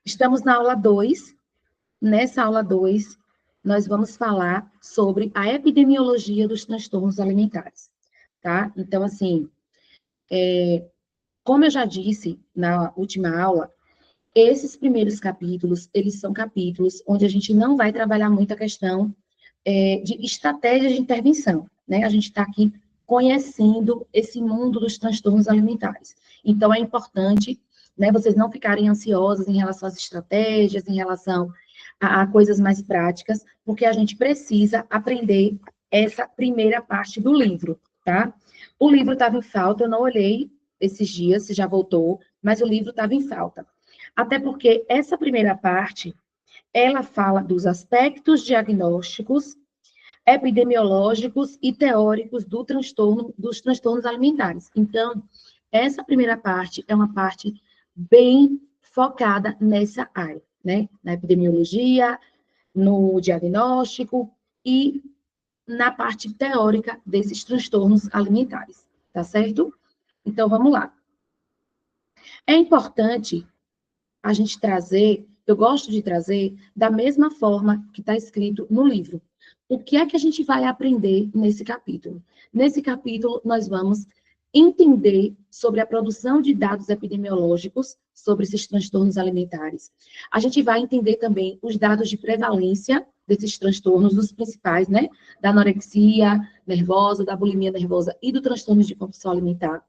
Estamos na aula 2. Nessa aula 2, nós vamos falar sobre a epidemiologia dos transtornos alimentares, tá? Então, assim, como eu já disse na última aula, esses primeiros capítulos, eles são capítulos onde a gente não vai trabalhar muito a questão de estratégia de intervenção, né? A gente está aqui conhecendo esse mundo dos transtornos alimentares. Então, é importante, né, vocês não ficarem ansiosos em relação às estratégias, em relação a coisas mais práticas, porque a gente precisa aprender essa primeira parte do livro, tá? O livro estava em falta, eu não olhei esses dias, se já voltou, mas o livro estava em falta. Até porque essa primeira parte, ela fala dos aspectos diagnósticos, epidemiológicos e teóricos dos transtornos alimentares. Então, essa primeira parte é uma parte bem focada nessa área, né? Na epidemiologia, no diagnóstico e na parte teórica desses transtornos alimentares, tá certo? Então, vamos lá. É importante a gente trazer, eu gosto de trazer da mesma forma que está escrito no livro. O que é que a gente vai aprender nesse capítulo? Nesse capítulo, nós vamos entender sobre a produção de dados epidemiológicos sobre esses transtornos alimentares. A gente vai entender também os dados de prevalência desses transtornos, dos principais, né? Da anorexia nervosa, da bulimia nervosa e do transtorno de compulsão alimentar.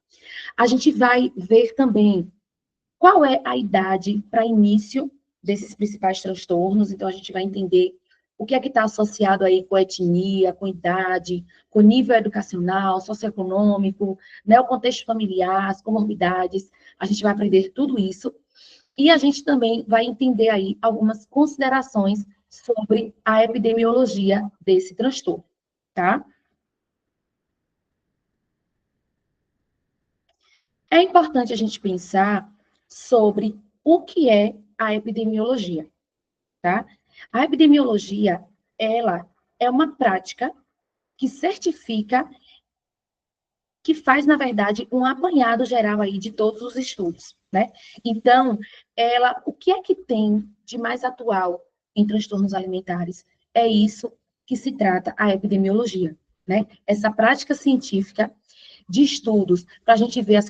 A gente vai ver também qual é a idade para início desses principais transtornos. Então, a gente vai entender o que é que está associado aí com etnia, com idade, com nível educacional, socioeconômico, né, o contexto familiar, as comorbidades. A gente vai aprender tudo isso. E a gente também vai entender aí algumas considerações sobre a epidemiologia desse transtorno, tá? É importante a gente pensar sobre o que é a epidemiologia, tá? A epidemiologia, ela é uma prática que certifica, que faz, na verdade, um apanhado geral aí de todos os estudos, né? Então, o que é que tem de mais atual em transtornos alimentares? É isso que se trata a epidemiologia, né? Essa prática científica de estudos para a gente ver as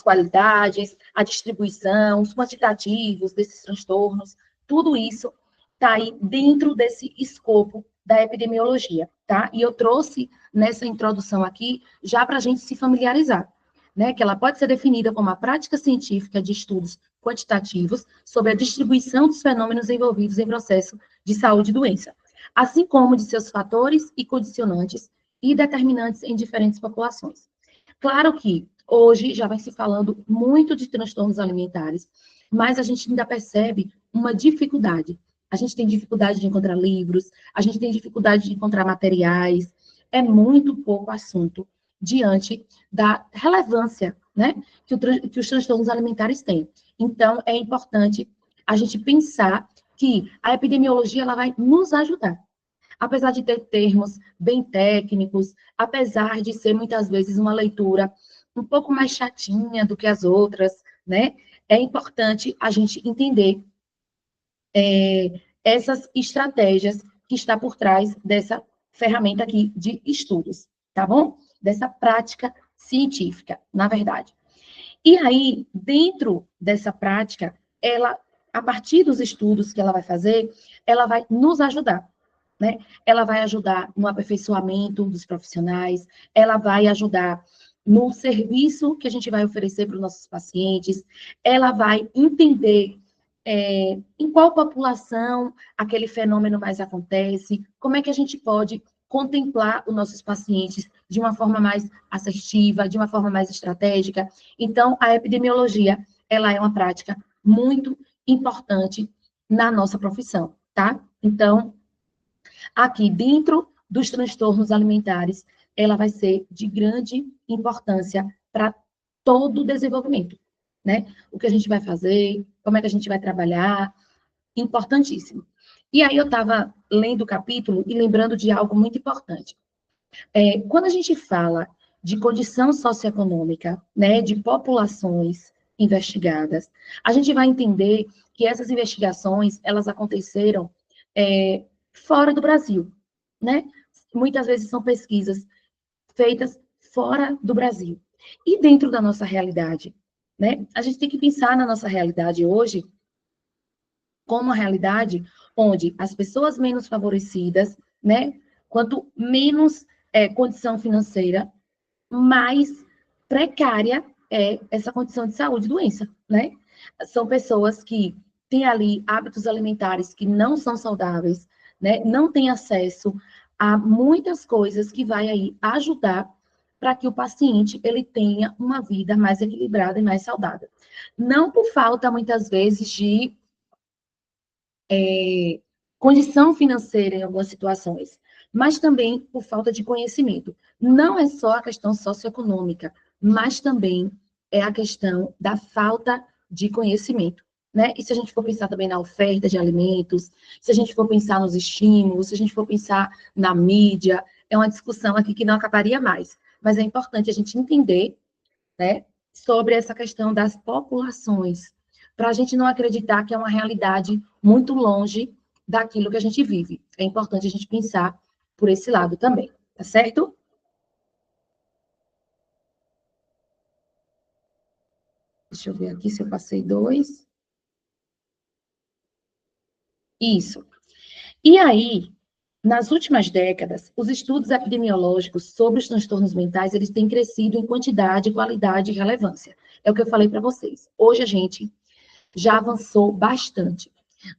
qualidades, a distribuição, os quantitativos desses transtornos, tudo isso está aí dentro desse escopo da epidemiologia, tá? E eu trouxe nessa introdução aqui já para a gente se familiarizar, né? Que ela pode ser definida como a prática científica de estudos quantitativos sobre a distribuição dos fenômenos envolvidos em processo de saúde e doença, assim como de seus fatores e condicionantes e determinantes em diferentes populações. Claro que hoje já vai se falando muito de transtornos alimentares, mas a gente ainda percebe uma dificuldade. A gente tem dificuldade de encontrar livros, a gente tem dificuldade de encontrar materiais, é muito pouco assunto diante da relevância, né, que os transtornos alimentares têm. Então, é importante a gente pensar que a epidemiologia ela vai nos ajudar. Apesar de ter termos bem técnicos, apesar de ser muitas vezes uma leitura um pouco mais chatinha do que as outras, né? É importante a gente entender essas estratégias que está por trás dessa ferramenta aqui de estudos, tá bom? Dessa prática científica, na verdade. E aí, dentro dessa prática, ela, a partir dos estudos que ela vai fazer, ela vai nos ajudar, né? Ela vai ajudar no aperfeiçoamento dos profissionais, ela vai ajudar no serviço que a gente vai oferecer para os nossos pacientes, ela vai entender em qual população aquele fenômeno mais acontece, como é que a gente pode contemplar os nossos pacientes de uma forma mais assertiva, de uma forma mais estratégica. Então, a epidemiologia, ela é uma prática muito importante na nossa profissão, tá? Então, aqui dentro dos transtornos alimentares, ela vai ser de grande importância para todo o desenvolvimento, né? O que a gente vai fazer, como é que a gente vai trabalhar, importantíssimo. E aí eu estava lendo o capítulo e lembrando de algo muito importante. Quando a gente fala de condição socioeconômica, né, de populações investigadas. A gente vai entender que essas investigações, elas aconteceram fora do Brasil, né? Muitas vezes são pesquisas feitas fora do Brasil. E dentro da nossa realidade, né? A gente tem que pensar na nossa realidade hoje como uma realidade onde as pessoas menos favorecidas, né? Quanto menos condição financeira, mais precária é essa condição de saúde e doença, né? São pessoas que têm ali hábitos alimentares que não são saudáveis, né? Não têm acesso a muitas coisas que vai aí ajudar para que o paciente ele tenha uma vida mais equilibrada e mais saudável. Não por falta, muitas vezes, de condição financeira em algumas situações, mas também por falta de conhecimento. Não é só a questão socioeconômica, mas também é a questão da falta de conhecimento, né? E se a gente for pensar também na oferta de alimentos, se a gente for pensar nos estímulos, se a gente for pensar na mídia, é uma discussão aqui que não acabaria mais. Mas é importante a gente entender, né, sobre essa questão das populações, para a gente não acreditar que é uma realidade muito longe daquilo que a gente vive. É importante a gente pensar por esse lado também, tá certo? Deixa eu ver aqui se eu passei dois. Isso. E aí, nas últimas décadas, os estudos epidemiológicos sobre os transtornos mentais, eles têm crescido em quantidade, qualidade e relevância. É o que eu falei para vocês. Hoje a gente já avançou bastante.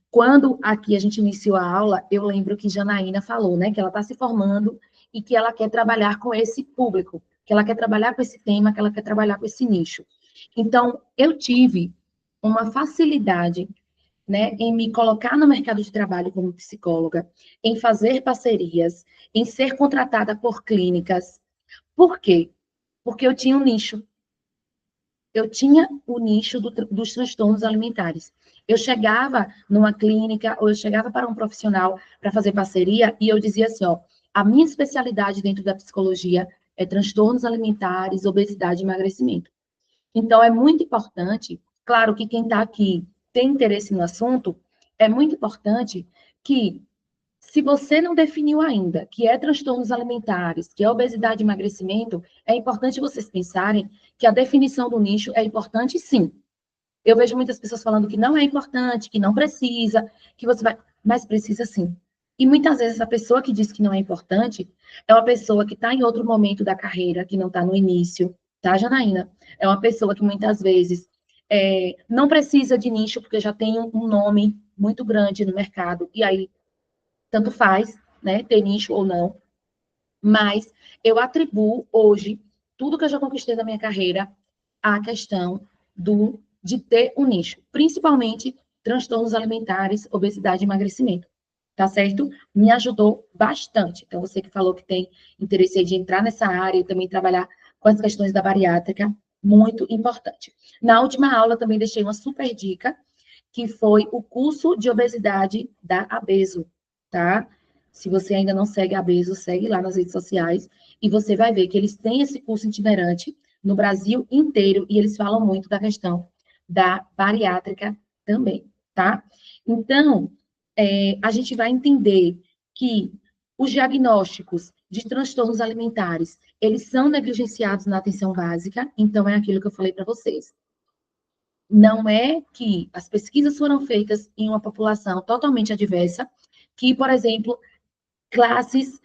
Quando aqui a gente iniciou a aula, eu lembro que Janaína falou, né, que ela está se formando e que ela quer trabalhar com esse público, que ela quer trabalhar com esse tema, que ela quer trabalhar com esse nicho. Então, eu tive uma facilidade, né, em me colocar no mercado de trabalho como psicóloga, em fazer parcerias, em ser contratada por clínicas. Por quê? Porque eu tinha um nicho. Eu tinha o nicho dos transtornos alimentares. Eu chegava numa clínica, ou eu chegava para um profissional para fazer parceria, e eu dizia assim, ó, a minha especialidade dentro da psicologia é transtornos alimentares, obesidade e emagrecimento. Então, é muito importante, claro que quem está aqui tem interesse no assunto, é muito importante que se você não definiu ainda que é transtornos alimentares, que é obesidade e emagrecimento, é importante vocês pensarem que a definição do nicho é importante, sim. Eu vejo muitas pessoas falando que não é importante, que não precisa, que você vai. Mas precisa sim. E muitas vezes a pessoa que diz que não é importante é uma pessoa que está em outro momento da carreira, que não está no início, tá, Janaína? É uma pessoa que muitas vezes não precisa de nicho, porque já tem um nome muito grande no mercado, e aí tanto faz, né, ter nicho ou não, mas eu atribuo hoje tudo que eu já conquistei na minha carreira à questão de ter um nicho, principalmente transtornos alimentares, obesidade e emagrecimento, tá certo? Me ajudou bastante. Então, você que falou que tem interesse de entrar nessa área e também trabalhar com as questões da bariátrica, muito importante. Na última aula, também deixei uma super dica, que foi o curso de obesidade da Abeso, tá? Se você ainda não segue a Abeso, segue lá nas redes sociais e você vai ver que eles têm esse curso itinerante no Brasil inteiro e eles falam muito da questão da bariátrica também, tá? Então, a gente vai entender que os diagnósticos de transtornos alimentares, eles são negligenciados na atenção básica, então é aquilo que eu falei para vocês. Não é que as pesquisas foram feitas em uma população totalmente adversa, que, por exemplo, classes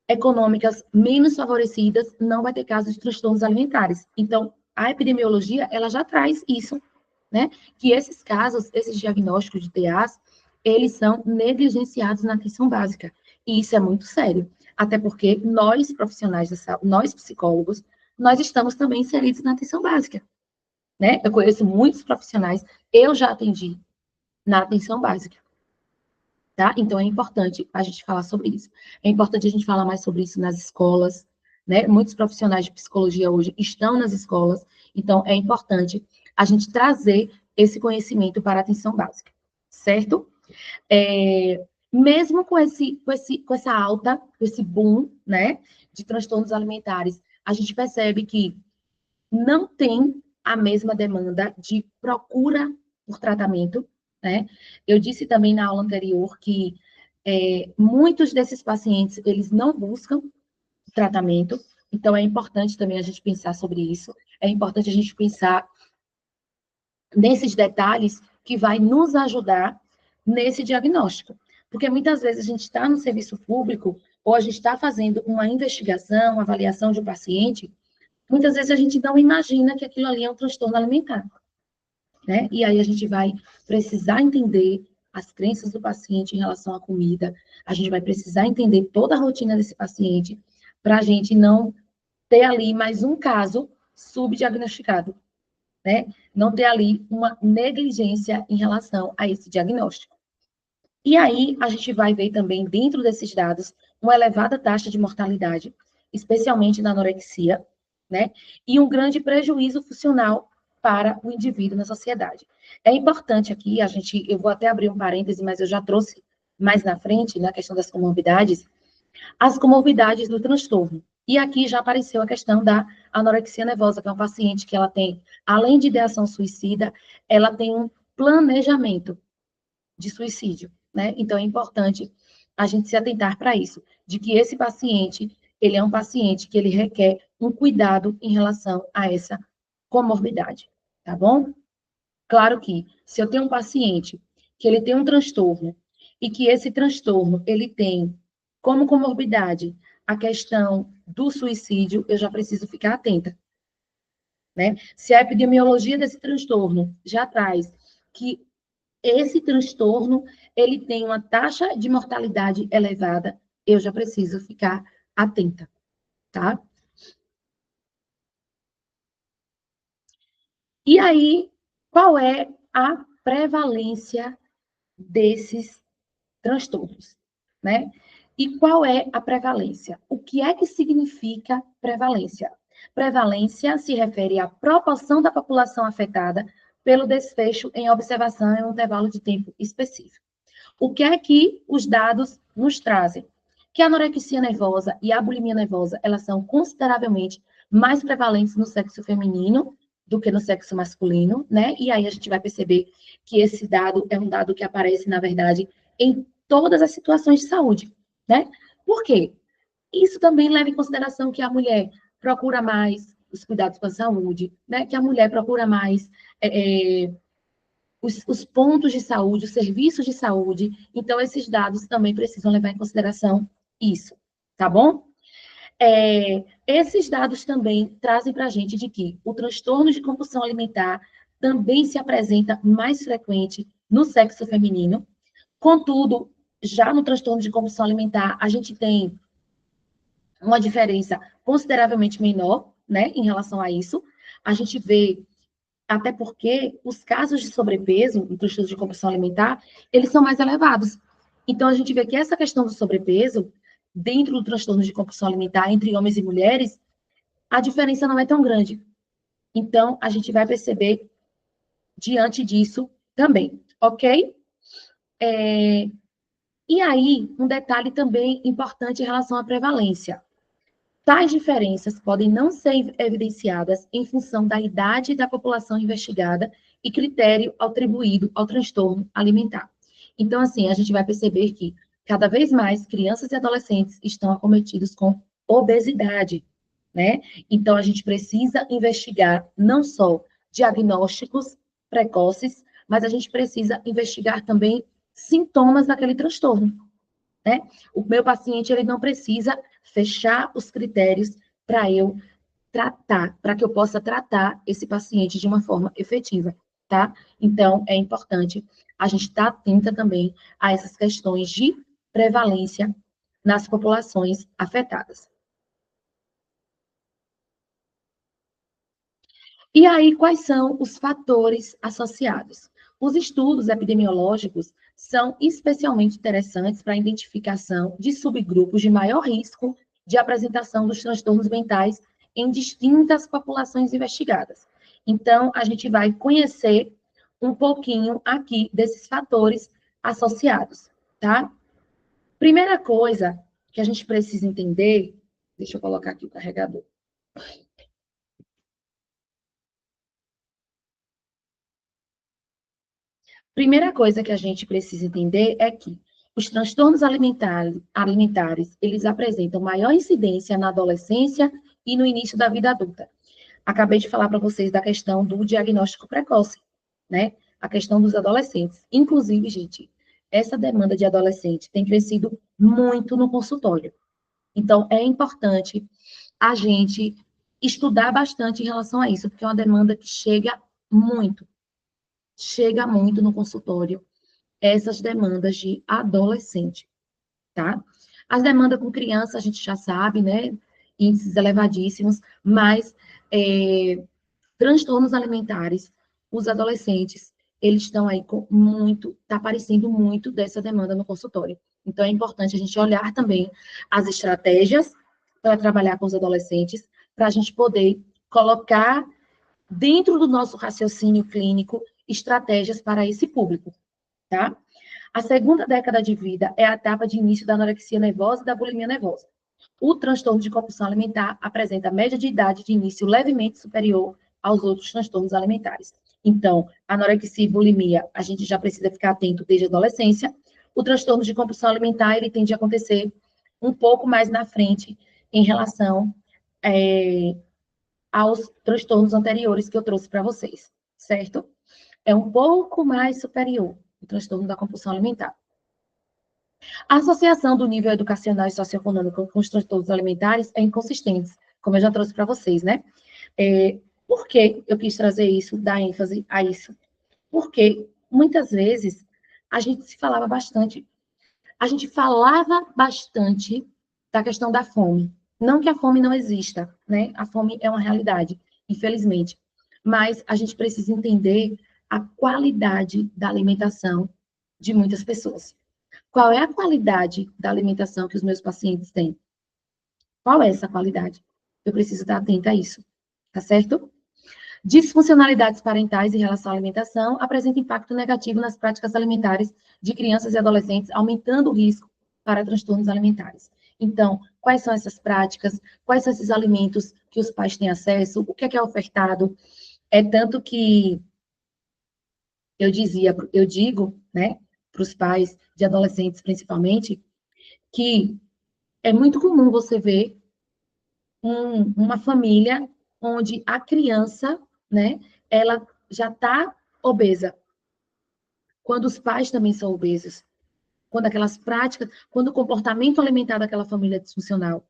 econômicas menos favorecidas não vai ter casos de transtornos alimentares. Então, a epidemiologia, ela já traz isso, né? Que esses casos, esses diagnósticos de TAs, eles são negligenciados na atenção básica. E isso é muito sério. Até porque nós, profissionais da saúde, nós psicólogos, nós estamos também inseridos na atenção básica, né? Eu conheço muitos profissionais, eu já atendi na atenção básica, tá? Então é importante a gente falar sobre isso. É importante a gente falar mais sobre isso nas escolas, né? Muitos profissionais de psicologia hoje estão nas escolas, então é importante a gente trazer esse conhecimento para a atenção básica, certo? Mesmo com essa alta, com esse boom, né, de transtornos alimentares, a gente percebe que não tem a mesma demanda de procura por tratamento, né? Eu disse também na aula anterior que muitos desses pacientes, eles não buscam tratamento, então é importante também a gente pensar sobre isso, é importante a gente pensar nesses detalhes que vai nos ajudar nesse diagnóstico. Porque muitas vezes a gente está no serviço público ou a gente está fazendo uma investigação, uma avaliação de um paciente, muitas vezes a gente não imagina que aquilo ali é um transtorno alimentar, né? E aí a gente vai precisar entender as crenças do paciente em relação à comida, a gente vai precisar entender toda a rotina desse paciente para a gente não ter ali mais um caso subdiagnosticado, né? Não ter ali uma negligência em relação a esse diagnóstico. E aí, a gente vai ver também, dentro desses dados, uma elevada taxa de mortalidade, especialmente na anorexia, né? E um grande prejuízo funcional para o indivíduo na sociedade. É importante aqui, eu vou até abrir um parêntese, mas eu já trouxe mais na frente, na questão das comorbidades, as comorbidades do transtorno. E aqui já apareceu a questão da anorexia nervosa, que é um paciente que ela tem, além de ideação suicida, ela tem um planejamento de suicídio, né? Então é importante a gente se atentar para isso, de que esse paciente, ele é um paciente que ele requer um cuidado em relação a essa comorbidade, tá bom? Claro que se eu tenho um paciente que ele tem um transtorno e que esse transtorno ele tem como comorbidade a questão do suicídio, eu já preciso ficar atenta, né? Se a epidemiologia desse transtorno já traz que esse transtorno ele tem uma taxa de mortalidade elevada, eu já preciso ficar atenta, tá? E aí, qual é a prevalência desses transtornos, né? E qual é a prevalência? O que é que significa prevalência? Prevalência se refere à proporção da população afetada pelo desfecho em observação em um intervalo de tempo específico. O que é que os dados nos trazem? Que a anorexia nervosa e a bulimia nervosa, elas são consideravelmente mais prevalentes no sexo feminino do que no sexo masculino, né? E aí a gente vai perceber que esse dado é um dado que aparece, na verdade, em todas as situações de saúde, né? Por quê? Isso também leva em consideração que a mulher procura mais os cuidados com a saúde, né? Que a mulher procura mais os pontos de saúde, os serviços de saúde. Então, esses dados também precisam levar em consideração isso, tá bom? Esses dados também trazem para a gente de que o transtorno de compulsão alimentar também se apresenta mais frequente no sexo feminino. Contudo, já no transtorno de compulsão alimentar, a gente tem uma diferença consideravelmente menor, né, em relação a isso. A gente vê, até porque os casos de sobrepeso em transtorno de compulsão alimentar, eles são mais elevados. Então, a gente vê que essa questão do sobrepeso, dentro do transtorno de compulsão alimentar, entre homens e mulheres, a diferença não é tão grande. Então, a gente vai perceber diante disso também, ok? E aí, um detalhe também importante em relação à prevalência. Tais diferenças podem não ser evidenciadas em função da idade da população investigada e critério atribuído ao transtorno alimentar. Então, assim, a gente vai perceber que cada vez mais crianças e adolescentes estão acometidos com obesidade, né? Então, a gente precisa investigar não só diagnósticos precoces, mas a gente precisa investigar também sintomas daquele transtorno, né? O meu paciente, ele não precisa fechar os critérios para eu tratar, para que eu possa tratar esse paciente de uma forma efetiva, tá? Então, é importante a gente estar atenta também a essas questões de prevalência nas populações afetadas. E aí, quais são os fatores associados? Os estudos epidemiológicos são especialmente interessantes para a identificação de subgrupos de maior risco de apresentação dos transtornos mentais em distintas populações investigadas. Então, a gente vai conhecer um pouquinho aqui desses fatores associados, tá? Primeira coisa que a gente precisa entender, deixa eu colocar aqui o carregador. Primeira coisa que a gente precisa entender é que os transtornos alimentares, eles apresentam maior incidência na adolescência e no início da vida adulta. Acabei de falar para vocês da questão do diagnóstico precoce, né? A questão dos adolescentes. Inclusive, gente, essa demanda de adolescente tem crescido muito no consultório. Então, é importante a gente estudar bastante em relação a isso, porque é uma demanda que chega muito no consultório, essas demandas de adolescente, tá? As demandas com criança, a gente já sabe, né? Índices elevadíssimos, mas transtornos alimentares, os adolescentes, eles estão aí com muito, está aparecendo muito dessa demanda no consultório. Então, é importante a gente olhar também as estratégias para trabalhar com os adolescentes, para a gente poder colocar dentro do nosso raciocínio clínico estratégias para esse público, tá? A segunda década de vida é a etapa de início da anorexia nervosa e da bulimia nervosa. O transtorno de compulsão alimentar apresenta média de idade de início levemente superior aos outros transtornos alimentares. Então, anorexia e bulimia, a gente já precisa ficar atento desde a adolescência. O transtorno de compulsão alimentar, ele tende a acontecer um pouco mais na frente em relação aos transtornos anteriores que eu trouxe para vocês, certo? É um pouco mais superior o transtorno da compulsão alimentar. A associação do nível educacional e socioeconômico com os transtornos alimentares é inconsistente, como eu já trouxe para vocês, né? Por que eu quis trazer isso, dar ênfase a isso? Porque muitas vezes a gente falava bastante da questão da fome. Não que a fome não exista, né? A fome é uma realidade, infelizmente. Mas a gente precisa entender a qualidade da alimentação de muitas pessoas. Qual é a qualidade da alimentação que os meus pacientes têm? Qual é essa qualidade? Eu preciso estar atenta a isso, tá certo? Disfuncionalidades parentais em relação à alimentação apresentam impacto negativo nas práticas alimentares de crianças e adolescentes, aumentando o risco para transtornos alimentares. Então, quais são essas práticas? Quais são esses alimentos que os pais têm acesso? O que é ofertado? É tanto que eu digo, né, para os pais de adolescentes principalmente, que é muito comum você ver uma família onde a criança, né, ela já está obesa, quando os pais também são obesos, quando aquelas práticas, quando o comportamento alimentar daquela família é disfuncional,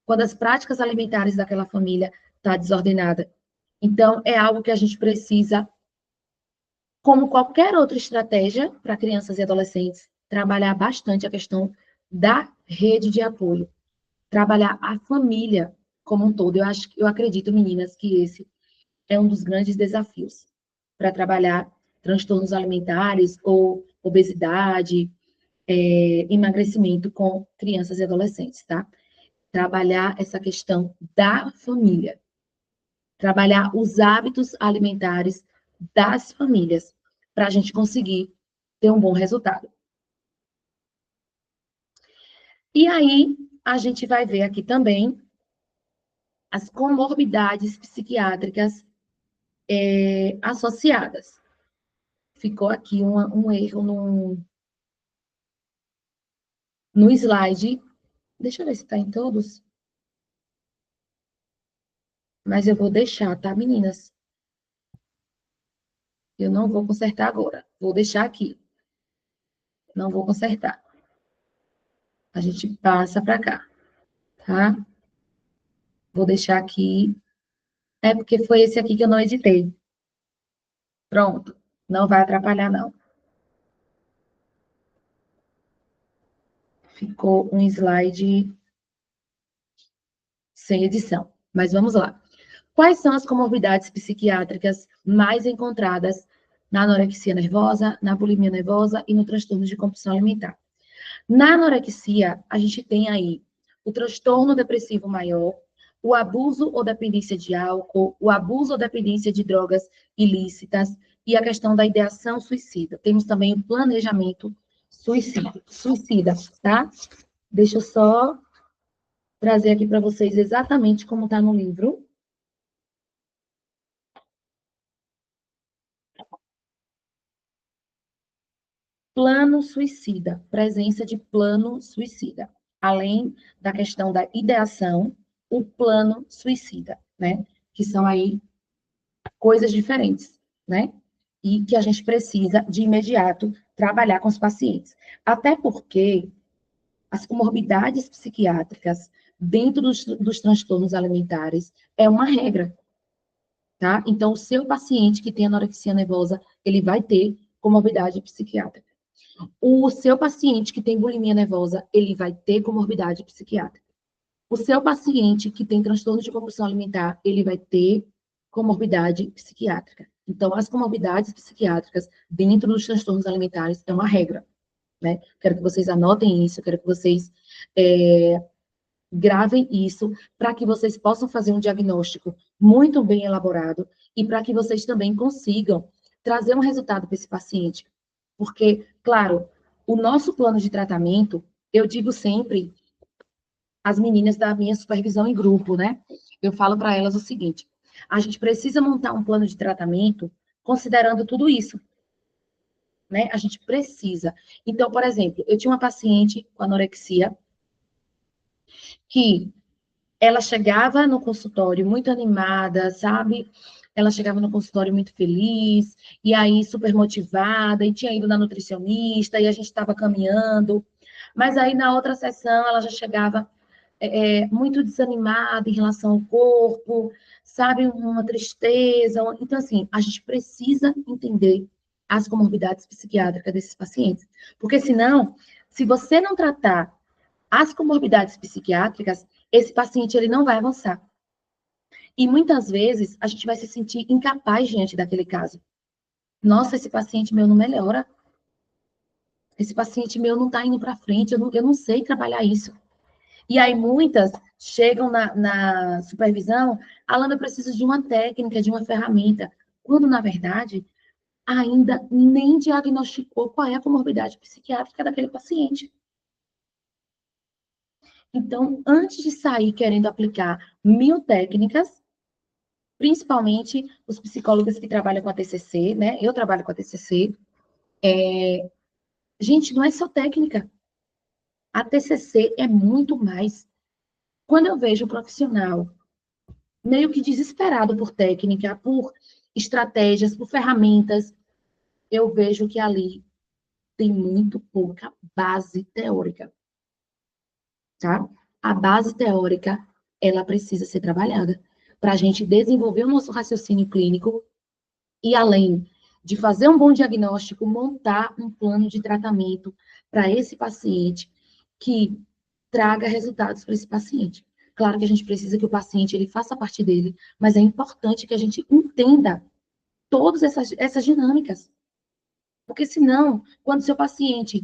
quando as práticas alimentares daquela família está desordenada. Então, é algo que a gente precisa, como qualquer outra estratégia para crianças e adolescentes, trabalhar bastante a questão da rede de apoio, trabalhar a família como um todo. Eu acredito, meninas, que esse é um dos grandes desafios para trabalhar transtornos alimentares ou obesidade, emagrecimento com crianças e adolescentes, tá? Trabalhar essa questão da família, trabalhar os hábitos alimentares das famílias, para a gente conseguir ter um bom resultado. E aí, a gente vai ver aqui também as comorbidades psiquiátricas associadas. Ficou aqui um erro no slide. Deixa eu ver se está em todos. Mas eu vou deixar, tá, meninas? Eu não vou consertar agora. Vou deixar aqui. Não vou consertar. A gente passa para cá, tá? Vou deixar aqui. É porque foi esse aqui que eu não editei. Pronto. Não vai atrapalhar, não. Ficou um slide sem edição. Mas vamos lá. Quais são as comorbidades psiquiátricas mais encontradas na anorexia nervosa, na bulimia nervosa e no transtorno de compulsão alimentar? Na anorexia, a gente tem aí o transtorno depressivo maior, o abuso ou dependência de álcool, o abuso ou dependência de drogas ilícitas e a questão da ideação suicida. Temos também o planejamento suicida, tá? Deixa eu só trazer aqui para vocês exatamente como está no livro. Plano suicida, presença de plano suicida. Além da questão da ideação, o plano suicida, né? Que são aí coisas diferentes, né? E que a gente precisa, de imediato, trabalhar com os pacientes. Até porque as comorbidades psiquiátricas dentro dos transtornos alimentares é uma regra, tá? Então, o seu paciente que tem anorexia nervosa, ele vai ter comorbidade psiquiátrica. O seu paciente que tem bulimia nervosa, ele vai ter comorbidade psiquiátrica. O seu paciente que tem transtorno de compulsão alimentar, ele vai ter comorbidade psiquiátrica. Então, as comorbidades psiquiátricas dentro dos transtornos alimentares é uma regra, né? Quero que vocês anotem isso, quero que vocês gravem isso, para que vocês possam fazer um diagnóstico muito bem elaborado e para que vocês também consigam trazer um resultado para esse paciente. Porque, claro, o nosso plano de tratamento, eu digo sempre às meninas da minha supervisão em grupo, né? Eu falo para elas o seguinte: a gente precisa montar um plano de tratamento considerando tudo isso, né? A gente precisa. Então, por exemplo, eu tinha uma paciente com anorexia que ela chegava no consultório muito animada, sabe? Ela chegava no consultório muito feliz, e aí super motivada, e tinha ido na nutricionista, e a gente estava caminhando. Mas aí na outra sessão ela já chegava muito desanimada em relação ao corpo, sabe? Uma tristeza. Então, assim, a gente precisa entender as comorbidades psiquiátricas desses pacientes. Porque senão, se você não tratar as comorbidades psiquiátricas, esse paciente ele não vai avançar. E muitas vezes a gente vai se sentir incapaz diante daquele caso. Nossa, esse paciente meu não melhora. Esse paciente meu não está indo para frente, eu não sei trabalhar isso. E aí muitas chegam na supervisão, Alana, eu preciso de uma técnica, de uma ferramenta, quando na verdade ainda nem diagnosticou qual é a comorbidade psiquiátrica daquele paciente. Então, antes de sair querendo aplicar 1000 técnicas, principalmente os psicólogos que trabalham com a TCC, né? Eu trabalho com a TCC. Gente, não é só técnica. A TCC é muito mais. Quando eu vejo um profissional meio que desesperado por técnica, por estratégias, por ferramentas, eu vejo que ali tem muito pouca base teórica, tá? A base teórica, ela precisa ser trabalhada para a gente desenvolver o nosso raciocínio clínico e, além de fazer um bom diagnóstico, montar um plano de tratamento para esse paciente que traga resultados para esse paciente. Claro que a gente precisa que o paciente ele faça parte dele, mas é importante que a gente entenda todas essas dinâmicas. Porque senão, quando seu paciente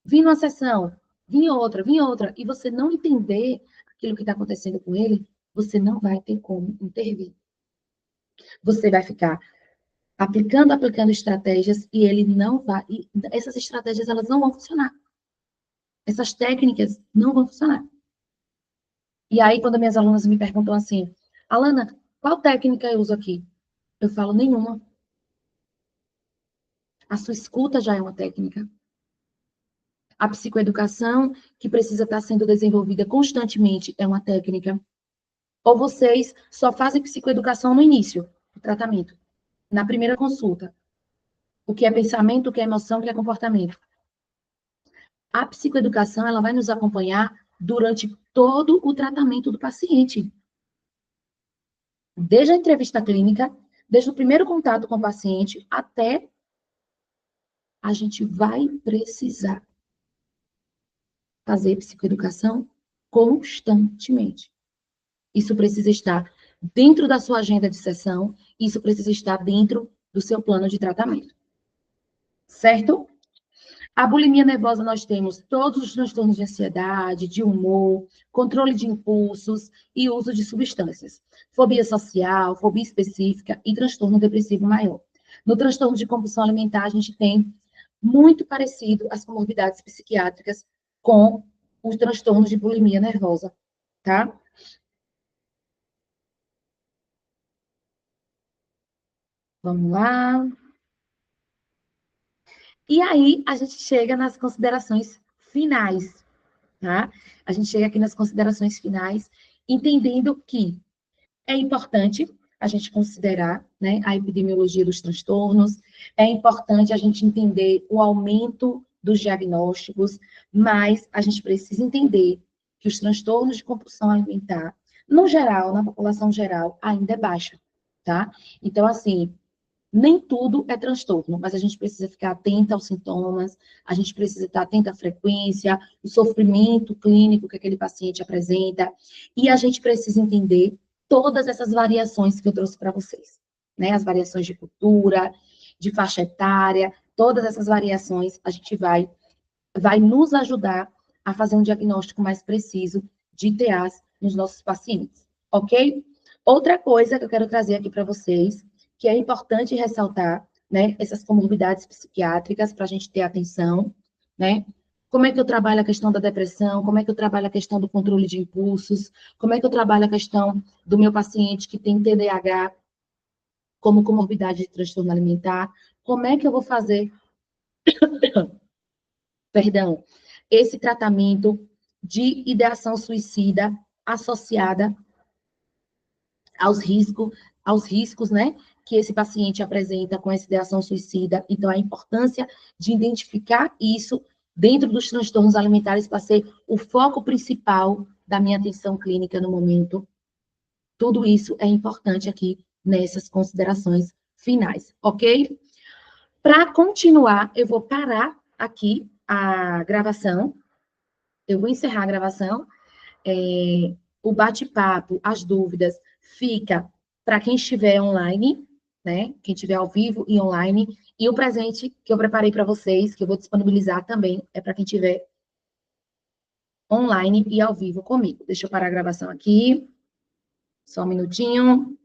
vir numa sessão, vir outra, e você não entender aquilo que está acontecendo com ele, você não vai ter como intervir. Você vai ficar aplicando estratégias e ele não vai. E essas estratégias elas não vão funcionar. Essas técnicas não vão funcionar. E aí, quando minhas alunas me perguntam assim, Alana, qual técnica eu uso aqui? Eu falo nenhuma. A sua escuta já é uma técnica. A psicoeducação, que precisa estar sendo desenvolvida constantemente, é uma técnica. Ou vocês só fazem psicoeducação no início do tratamento, na primeira consulta. O que é pensamento, o que é emoção, o que é comportamento. A psicoeducação, ela vai nos acompanhar durante todo o tratamento do paciente. Desde a entrevista clínica, desde o primeiro contato com o paciente, até a gente vai precisar fazer psicoeducação constantemente. Isso precisa estar dentro da sua agenda de sessão, isso precisa estar dentro do seu plano de tratamento. Certo? A bulimia nervosa, nós temos todos os transtornos de ansiedade, de humor, controle de impulsos e uso de substâncias. Fobia social, fobia específica e transtorno depressivo maior. No transtorno de compulsão alimentar, a gente tem muito parecido as comorbidades psiquiátricas com os transtornos de bulimia nervosa, tá? Vamos lá. E aí, a gente chega nas considerações finais, tá? A gente chega aqui nas considerações finais, entendendo que é importante a gente considerar, né, a epidemiologia dos transtornos, é importante a gente entender o aumento dos diagnósticos, mas a gente precisa entender que os transtornos de compulsão alimentar, no geral, na população geral, ainda é baixa, tá? Então, assim, nem tudo é transtorno, mas a gente precisa ficar atenta aos sintomas, a gente precisa estar atenta à frequência, o sofrimento clínico que aquele paciente apresenta, e a gente precisa entender todas essas variações que eu trouxe para vocês, né? As variações de cultura, de faixa etária, todas essas variações a gente vai nos ajudar a fazer um diagnóstico mais preciso de TAs nos nossos pacientes, ok? Outra coisa que eu quero trazer aqui para vocês, que é importante ressaltar, né, essas comorbidades psiquiátricas para a gente ter atenção, né? Como é que eu trabalho a questão da depressão? Como é que eu trabalho a questão do controle de impulsos? Como é que eu trabalho a questão do meu paciente que tem TDAH como comorbidade de transtorno alimentar? Como é que eu vou fazer, perdão, esse tratamento de ideação suicida associada aos riscos, né, que esse paciente apresenta com essa ideação suicida. Então, a importância de identificar isso dentro dos transtornos alimentares para ser o foco principal da minha atenção clínica no momento. Tudo isso é importante aqui nessas considerações finais, ok? Para continuar, eu vou parar aqui a gravação, eu vou encerrar a gravação. O bate-papo, as dúvidas, fica para quem estiver online, né? Quem estiver ao vivo e online. E o presente que eu preparei para vocês, que eu vou disponibilizar também, é para quem estiver online e ao vivo comigo. Deixa eu parar a gravação aqui. Só um minutinho.